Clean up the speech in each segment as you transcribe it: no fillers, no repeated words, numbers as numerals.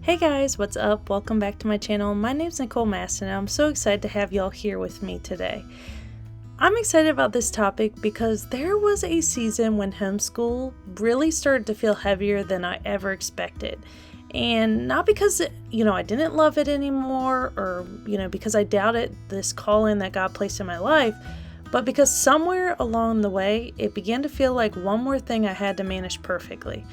Hey guys, what's up? Welcome back to my channel. My name's Nicole Maston and I'm so excited to have y'all here with me today. I'm excited about this topic because there was a season when homeschool really started to feel heavier than I ever expected. And not because, I didn't love it anymore or, because I doubted this calling that God placed in my life, but because somewhere along the way, it began to feel like one more thing I had to manage perfectly.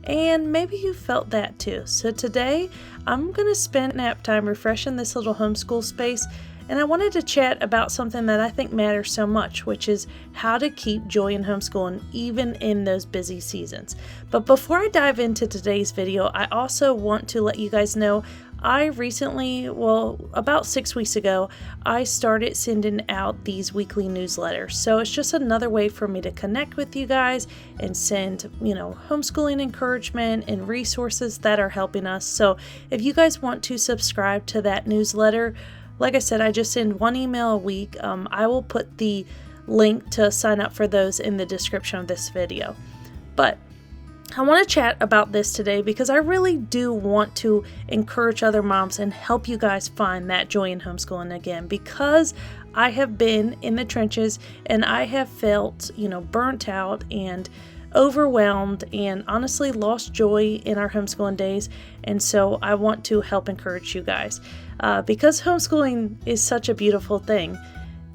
And maybe you felt that too. So today, I'm going to spend nap time refreshing this little homeschool space, and I wanted to chat about something that I think matters so much, which is how to keep joy in homeschooling even in those busy seasons. But before I dive into today's video, I also want to let you guys know I recently, about 6 weeks ago, I started sending out these weekly newsletters. So it's just another way for me to connect with you guys and send, homeschooling encouragement and resources that are helping us. So if you guys want to subscribe to that newsletter, like I said, I just send one email a week. I will put the link to sign up for those in the description of this video. But I want to chat about this today because I really do want to encourage other moms and help you guys find that joy in homeschooling again, because I have been in the trenches and I have felt, burnt out and overwhelmed and honestly lost joy in our homeschooling days. And so I want to help encourage you guys because homeschooling is such a beautiful thing.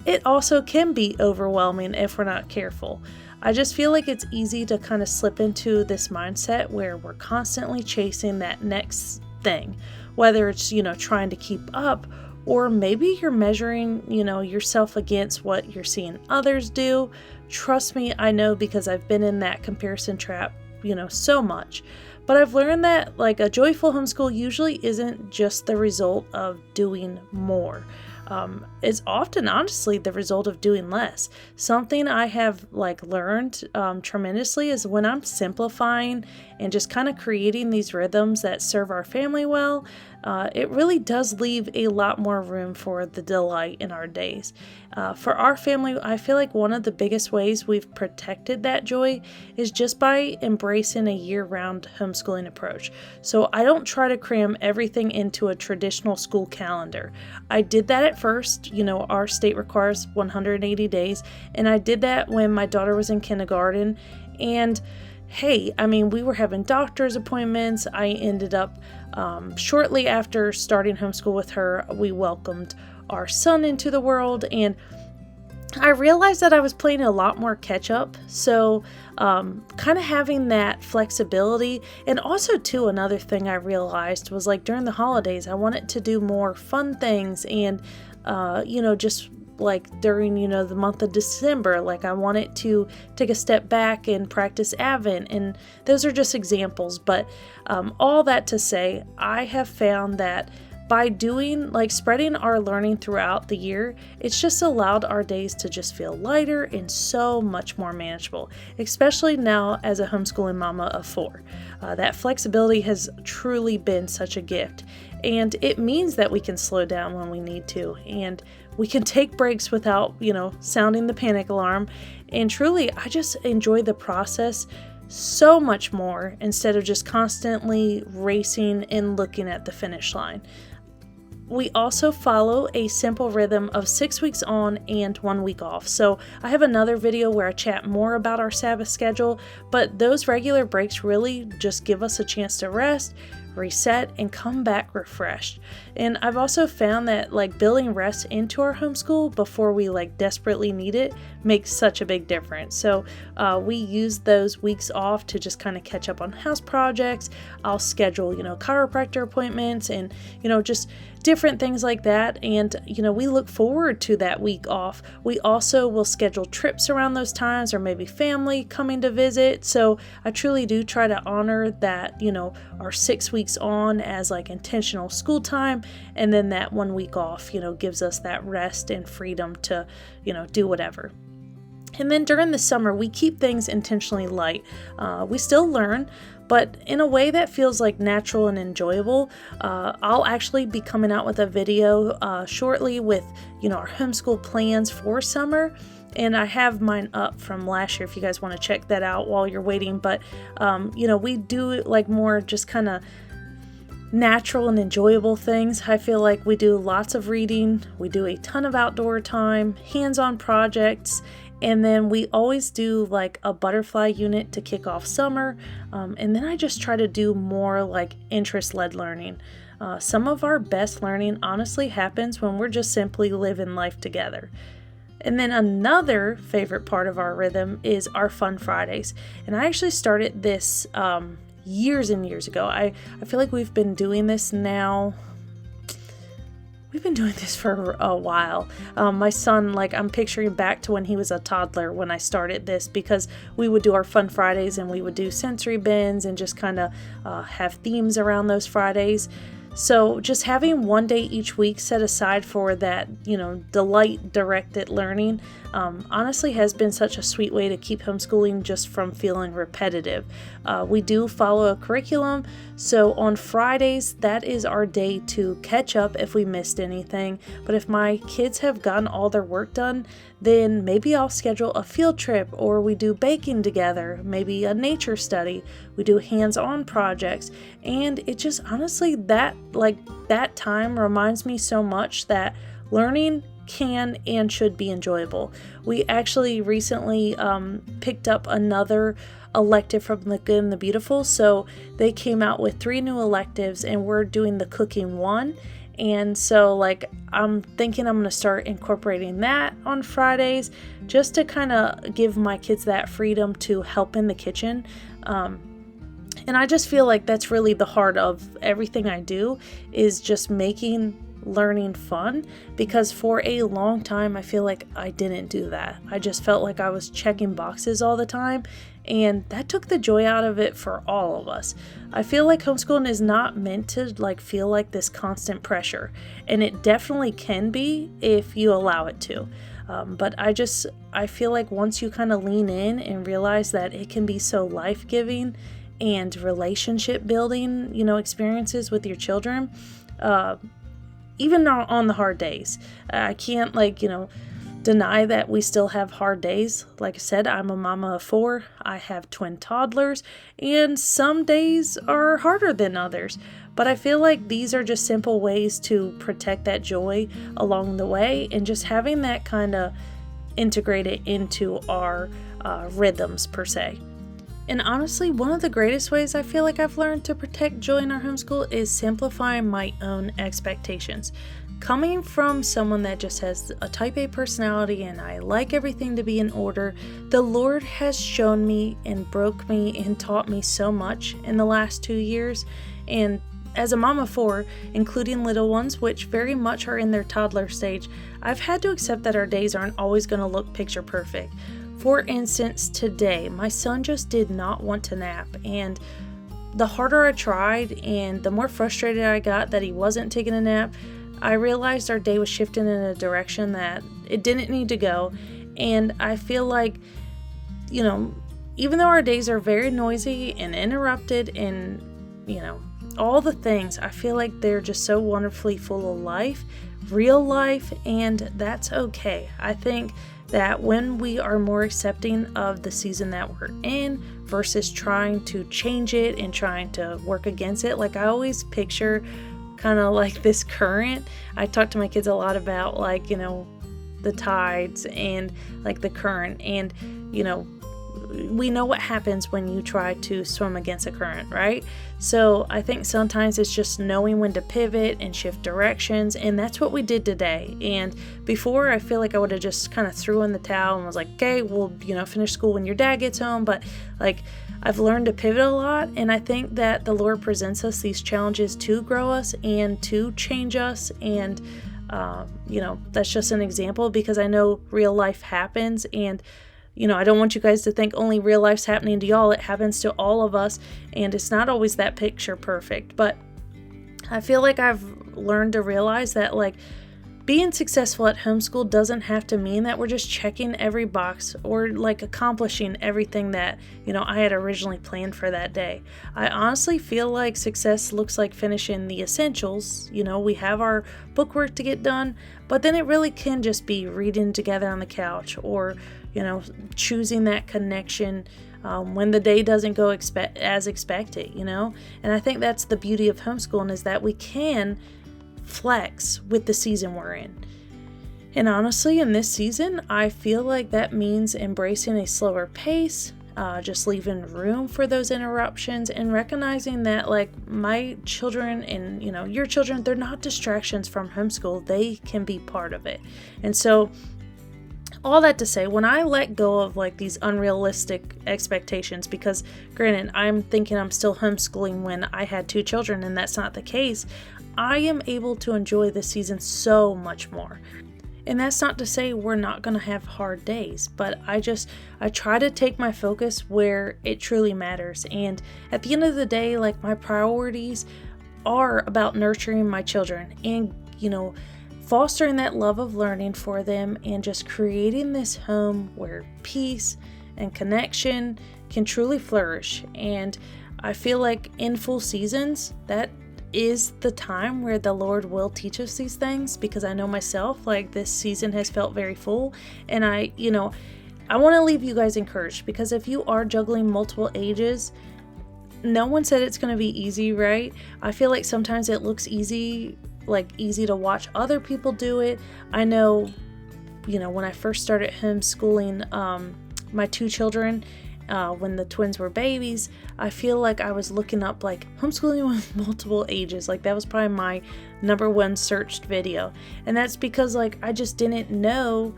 It also can be overwhelming if we're not careful. I just feel like it's easy to kind of slip into this mindset where we're constantly chasing that next thing, whether it's, trying to keep up, or maybe you're measuring, yourself against what you're seeing others do. Trust me, I know, because I've been in that comparison trap, so much. But I've learned that like a joyful homeschool usually isn't just the result of doing more. It's often honestly the result of doing less. Something I have learned tremendously is when I'm simplifying and just kind of creating these rhythms that serve our family well, it really does leave a lot more room for the delight in our days. For our family, I feel like one of the biggest ways we've protected that joy is just by embracing a year-round homeschooling approach. So I don't try to cram everything into a traditional school calendar. I did that at first. Our state requires 180 days, and I did that when my daughter was in kindergarten. And hey, we were having doctor's appointments. I ended up, shortly after starting homeschool with her, we welcomed our son into the world, and I realized that I was playing a lot more catch up. So kind of having that flexibility. And also too, another thing I realized was during the holidays, I wanted to do more fun things and, just during, the month of December, I wanted to take a step back and practice Advent. And those are just examples. But all that to say, I have found that by doing, spreading our learning throughout the year, it's just allowed our days to just feel lighter and so much more manageable, especially now as a homeschooling mama of 4. That flexibility has truly been such a gift, and it means that we can slow down when we need to, and we can take breaks without, sounding the panic alarm. And truly, I just enjoy the process so much more instead of just constantly racing and looking at the finish line. We also follow a simple rhythm of 6 weeks on and 1 week off. So I have another video where I chat more about our Sabbath schedule, but those regular breaks really just give us a chance to rest, reset, and come back refreshed. And I've also found that building rest into our homeschool before we desperately need it makes such a big difference. So we use those weeks off to just kind of catch up on house projects. I'll schedule, chiropractor appointments and, just different things like that. And, we look forward to that week off. We also will schedule trips around those times, or maybe family coming to visit. So I truly do try to honor that, our 6 weeks on as intentional school time. And then that 1 week off, gives us that rest and freedom to, do whatever. And then during the summer, we keep things intentionally light. We still learn, but in a way that feels natural and enjoyable. I'll actually be coming out with a video shortly with, our homeschool plans for summer. And I have mine up from last year if you guys want to check that out while you're waiting. But, we do more just kind of natural and enjoyable things. I feel like we do lots of reading, we do a ton of outdoor time, hands-on projects, and then we always do like a butterfly unit to kick off summer. And then I just try to do more like interest-led learning. Some of our best learning honestly happens when we're just simply living life together. And then another favorite part of our rhythm is our Fun Fridays. And I actually started this years and years ago. I feel like we've been doing this now. We've been doing this for a while. My son, like, I'm picturing back to when he was a toddler when I started this, because we would do our Fun Fridays and we would do sensory bins and just kind of have themes around those Fridays. So just having one day each week set aside for that, delight-directed learning, honestly has been such a sweet way to keep homeschooling just from feeling repetitive. We do follow a curriculum, so on Fridays, that is our day to catch up if we missed anything. But if my kids have gotten all their work done, then maybe I'll schedule a field trip, or we do baking together, maybe a nature study, we do hands-on projects, and it just honestly, that time reminds me so much that learning can and should be enjoyable. We actually recently picked up another elective from The Good and the Beautiful, so they came out with 3 new electives, and we're doing the cooking one. And so I'm thinking I'm going to start incorporating that on Fridays just to kind of give my kids that freedom to help in the kitchen. And I just feel like that's really the heart of everything I do, is just making learning fun, because for a long time I feel like I didn't do that. I just felt like I was checking boxes all the time, and that took the joy out of it for all of us. I feel like homeschooling is not meant to feel like this constant pressure, and it definitely can be if you allow it to. But I feel like once you kind of lean in and realize that it can be so life-giving and relationship building, experiences with your children, even on the hard days. I can't deny that we still have hard days. Like I said, I'm a mama of 4. I have twin toddlers, and some days are harder than others. But I feel like these are just simple ways to protect that joy along the way, and just having that kind of integrated into our rhythms per se. And honestly, one of the greatest ways I feel like I've learned to protect joy in our homeschool is simplifying my own expectations. Coming from someone that just has a type A personality and I like everything to be in order, the Lord has shown me and broke me and taught me so much in the last 2 years. And as a mom of 4, including little ones, which very much are in their toddler stage, I've had to accept that our days aren't always going to look picture perfect. For instance, today, my son just did not want to nap, and the harder I tried and the more frustrated I got that he wasn't taking a nap, I realized our day was shifting in a direction that it didn't need to go. And I feel like, even though our days are very noisy and interrupted and, all the things, I feel like they're just so wonderfully full of life, real life, and that's okay. I think that when we are more accepting of the season that we're in versus trying to change it and trying to work against it, I always picture kind of like this current. I talk to my kids a lot about the tides and the current, and we know what happens when you try to swim against a current, right? So I think sometimes it's just knowing when to pivot and shift directions, and that's what we did today. And before, I feel like I would have just kind of threw in the towel and was like, okay, we'll finish school when your dad gets home. But I've learned to pivot a lot, and I think that the Lord presents us these challenges to grow us and to change us. And that's just an example, because I know real life happens, and I don't want you guys to think only real life's happening to y'all. It happens to all of us, and it's not always that picture perfect. But I feel like I've learned to realize that being successful at homeschool doesn't have to mean that we're just checking every box or accomplishing everything that I had originally planned for that day. I honestly feel like success looks like finishing the essentials. We have our bookwork to get done, but then it really can just be reading together on the couch, or choosing that connection when the day doesn't go as expected, And I think that's the beauty of homeschooling, is that we can flex with the season we're in. And honestly, in this season, I feel like that means embracing a slower pace, just leaving room for those interruptions, and recognizing that like my children and your children, they're not distractions from homeschool. They can be part of it. And so all that to say, when I let go of like these unrealistic expectations, because granted, I'm thinking I'm still homeschooling when I had 2 children, and that's not the case, I am able to enjoy this season so much more. And that's not to say we're not going to have hard days, but I try to take my focus where it truly matters. And at the end of the day, like, my priorities are about nurturing my children and, fostering that love of learning for them, and just creating this home where peace and connection can truly flourish. And I feel like in full seasons, that is the time where the Lord will teach us these things, because I know myself, like, this season has felt very full, and I want to leave you guys encouraged, because if you are juggling multiple ages, no one said it's going to be easy, right? I feel like sometimes it looks easy to watch other people do it. I know, when I first started homeschooling my 2 children, when the twins were babies, I feel like I was looking up like homeschooling with multiple ages. Like, that was probably my number 1 searched video. And that's because like I just didn't know,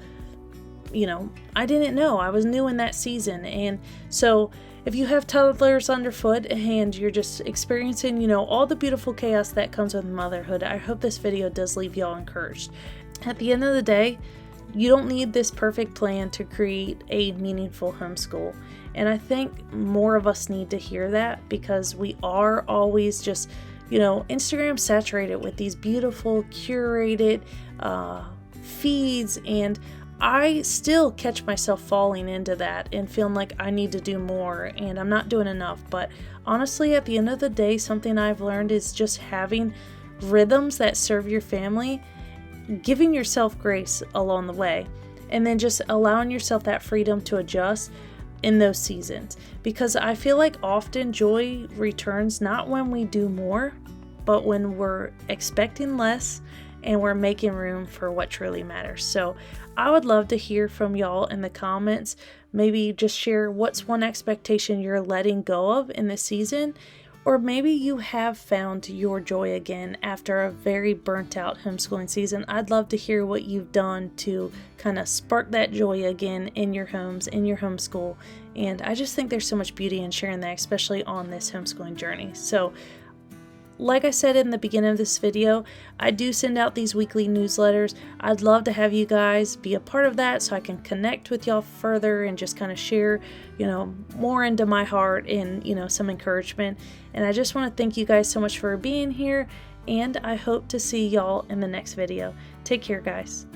I was new in that season. And so if you have toddlers underfoot and you're just experiencing, all the beautiful chaos that comes with motherhood, I hope this video does leave y'all encouraged. At the end of the day, you don't need this perfect plan to create a meaningful homeschool. And I think more of us need to hear that, because we are always just, Instagram saturated with these beautiful curated feeds, and I still catch myself falling into that and feeling like I need to do more and I'm not doing enough. But honestly, at the end of the day, something I've learned is just having rhythms that serve your family, giving yourself grace along the way, and then just allowing yourself that freedom to adjust in those seasons. Because I feel like often joy returns not when we do more, but when we're expecting less and we're making room for what truly matters. So I would love to hear from y'all in the comments. Maybe just share what's one expectation you're letting go of in this season, or maybe you have found your joy again after a very burnt out homeschooling season. I'd love to hear what you've done to kind of spark that joy again in your homes, in your homeschool. And I just think there's so much beauty in sharing that, especially on this homeschooling journey. So like I said in the beginning of this video, I do send out these weekly newsletters. I'd love to have you guys be a part of that so I can connect with y'all further and just kind of share, more into my heart and, some encouragement. And I just want to thank you guys so much for being here, and I hope to see y'all in the next video. Take care, guys.